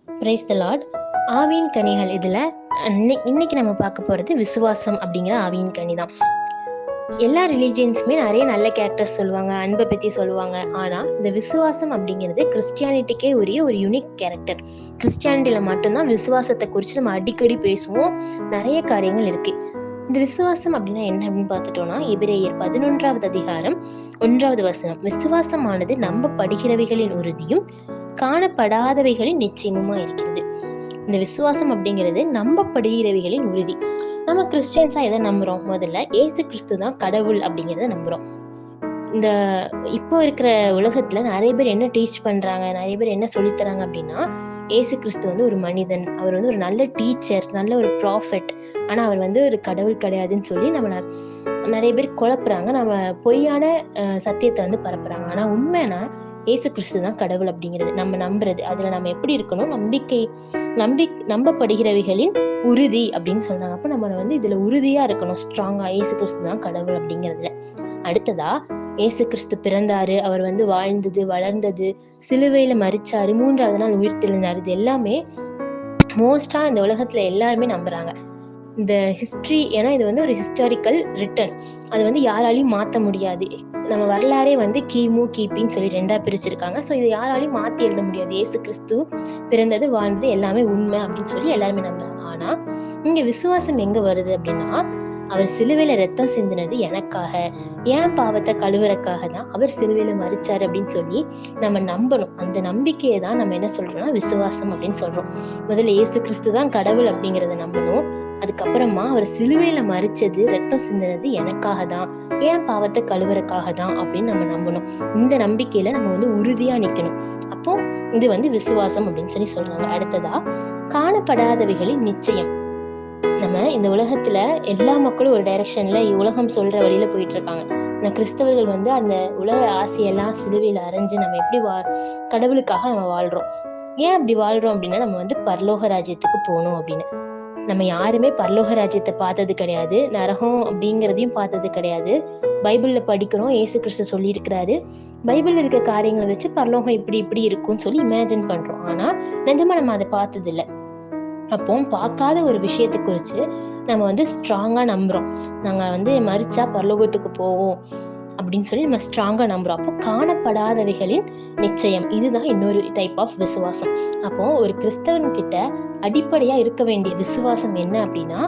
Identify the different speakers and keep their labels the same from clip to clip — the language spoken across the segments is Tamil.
Speaker 1: Praise the Lord. ஆவியின் கனிகள் இதில் இன்னைக்கு நம்ம பார்க்க போகிறது விசுவாசம் அப்படிங்கிற ஆவியின் கனி தான். எல்லா ரிலீஜியன்ஸுமே நிறைய நல்ல கேரக்டர்ஸ் சொல்லுவாங்க, அன்பை பற்றி சொல்லுவாங்க. ஆனால் இந்த விசுவாசம் அப்படிங்கிறது கிறிஸ்டியானிட்டிக்கே உரிய ஒரு யூனிக் கேரக்டர். கிறிஸ்டியானிட்டியில் மட்டும்தான் விசுவாசத்தை குறித்து நம்ம அடிக்கடி பேசுவோம். நிறைய காரியங்கள் இருக்குது. இந்த விசுவாசம் அப்படின்னா என்ன அப்படின்னு பார்த்துட்டோம்னா, எபிரேயர் 11வது அதிகாரம் 1வது வசனம், விசுவாசமானது நம்பப்படுகிறவைகளின் உறுதியும் காணப்படாதவைகளின் நிச்சயமுமா இருக்கிறது. இந்த விசுவாசம் அப்படிங்கிறது நம்பப்படுகிறவைகளின் உறுதி. நம்ம கிறிஸ்டியன்ஸா எதை நம்புறோம்? முதல்ல இயேசு கிறிஸ்து தான் கடவுள் அப்படிங்கிறத நம்புறோம். இந்த இப்போ இருக்கிற உலகத்துல நிறைய பேர் என்ன டீச் பண்றாங்க, நிறைய பேர் என்ன சொல்லித்தராங்க அப்படின்னா, இயேசு கிறிஸ்து ஒரு மனிதன், அவர் ஒரு நல்ல டீச்சர், நல்ல ஒரு ப்ராஃபெட், ஆனா அவர் ஒரு கடவுள் கிடையாதுன்னு சொல்லி நம்மளை நிறைய பேர் குழப்புறாங்க. நம்ம பொய்யான சத்தியத்தை பரப்புறாங்க. ஆனா உண்மைனா இயேசு கிறிஸ்து தான் கடவுள் அப்படிங்கிறது நம்ம நம்புறது. அதுல நம்ம எப்படி இருக்கணும்? நம்பப்படுகிறவைகளின் உறுதி அப்படின்னு சொல்றாங்க. அப்ப நம்ம இதுல உறுதியா இருக்கணும், ஸ்ட்ராங்கா. இயேசு கிறிஸ்து தான் கடவுள் அப்படிங்கிறதுல. அடுத்ததா, இயேசு கிறிஸ்து பிறந்தாரு, அவர் வாழ்ந்தது, வளர்ந்தது, சிலுவையில மரிச்சாரு, 3வது நாள் உயிர் தெழுந்தாரு. இது எல்லாமே மோஸ்டா இந்த உலகத்துல எல்லாருமே நம்புறாங்க. இந்த ஹிஸ்டரி, ஏன்னா இது ஒரு ஹிஸ்டாரிக்கல் ரிட்டன். அது யாராலையும் மாற்ற முடியாது. நம்ம வரலாறே கிமு கிபின்னு சொல்லி 2ஆ பிரிச்சிருக்காங்க. ஸோ இதை யாராலையும் மாற்றி எழுத முடியாது. இயேசு கிறிஸ்து பிறந்தது, வாழ்ந்தது எல்லாமே உண்மை அப்படின்னு சொல்லி எல்லாருமே நம்புறாங்க. ஆனா இங்க விசுவாசம் எங்க வருது அப்படின்னா, அவர் சிலுவையில ரத்தம் சிந்தினது எனக்காக, ஏன் பாவத்தை கழுவுறக்காக தான் அவர் சிலுவையில மரிச்சாரு அப்படின்னு சொல்லி நம்ம நம்பணும். அந்த நம்பிக்கையை தான் நம்ம என்ன சொல்றோம்னா விசுவாசம் அப்படின்னு சொல்றோம். முதல்ல இயேசு கிறிஸ்து தான் கடவுள் அப்படிங்கிறத நம்பணும். அதுக்கப்புறமா அவர் சிலுவையில மரிச்சது, ரத்தம் சிந்தினது எனக்காக தான், ஏன் பாவத்தை கழுவுறக்காக தான் அப்படின்னு நம்ம நம்பணும். இந்த நம்பிக்கையில நம்ம உறுதியா நிக்கணும். அப்போ இது விசுவாசம் அப்படின்னு சொல்லி சொல்றாங்க. அடுத்ததா, காணப்படாதவைகளின் நிச்சயம். நம்ம இந்த உலகத்துல எல்லா மக்களும் ஒரு டைரக்ஷன்ல உலகம் சொல்ற வழியில போயிட்டு இருக்காங்க. ஆனா கிறிஸ்தவர்கள் அந்த உலக ஆசையெல்லாம் சிலுவையில அரைஞ்சு நம்ம எப்படி கடவுளுக்காக நம்ம வாழ்றோம். ஏன் அப்படி வாழ்றோம் அப்படின்னா, நம்ம பரலோக ராஜ்யத்துக்கு போகணும் அப்படின்னு. நம்ம யாருமே பரலோக ராஜ்யத்தை பார்த்தது கிடையாது, நரகம் அப்படிங்கிறதையும் பார்த்தது கிடையாது. பைபிள்ல படிக்கிறோம், இயேசு கிறிஸ்து சொல்லி இருக்கிறாரு. பைபிள்ல இருக்க காரியங்களை வச்சு பரலோகம் இப்படி இப்படி இருக்கும்னு சொல்லி இமேஜின் பண்றோம். ஆனா நிஜமா நம்ம அதை பார்த்தது இல்லை. அப்போ பார்க்காத ஒரு விஷயத்தை குறித்து நம்ம ஸ்ட்ராங்கா நம்புறோம். நாங்க மரிச்சா பரலோகத்துக்கு போவோம் அப்படின்னு சொல்லி நம்ம ஸ்ட்ராங்கா நம்புறோம். அப்போ காணப்படாதவைகளின் நிச்சயம், இதுதான் இன்னொரு டைப் ஆஃப் விசுவாசம். அப்போ ஒரு கிறிஸ்தவன் கிட்ட அடிப்படையா இருக்க வேண்டிய விசுவாசம் என்ன அப்படின்னா,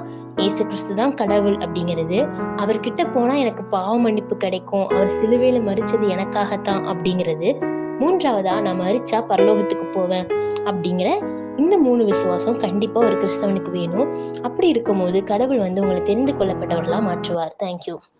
Speaker 1: இயேசு கிறிஸ்து தான் கடவுள் அப்படிங்கிறது, அவர்கிட்ட போனா எனக்கு பாவ மன்னிப்பு கிடைக்கும், அவர் சிலுவையில மரிச்சது எனக்காகத்தான் அப்படிங்கிறது, 3வதா நான் மரிச்சா பரலோகத்துக்கு போவேன் அப்படிங்கிற இந்த 3 விசுவாசம் கண்டிப்பா ஒரு கிறிஸ்தவனுக்கு வேணும். அப்படி இருக்கும்போது கடவுள் உங்களை தெரிந்து கொள்ளப்பட்டவர்களா மாற்றுவார். தேங்க்யூ.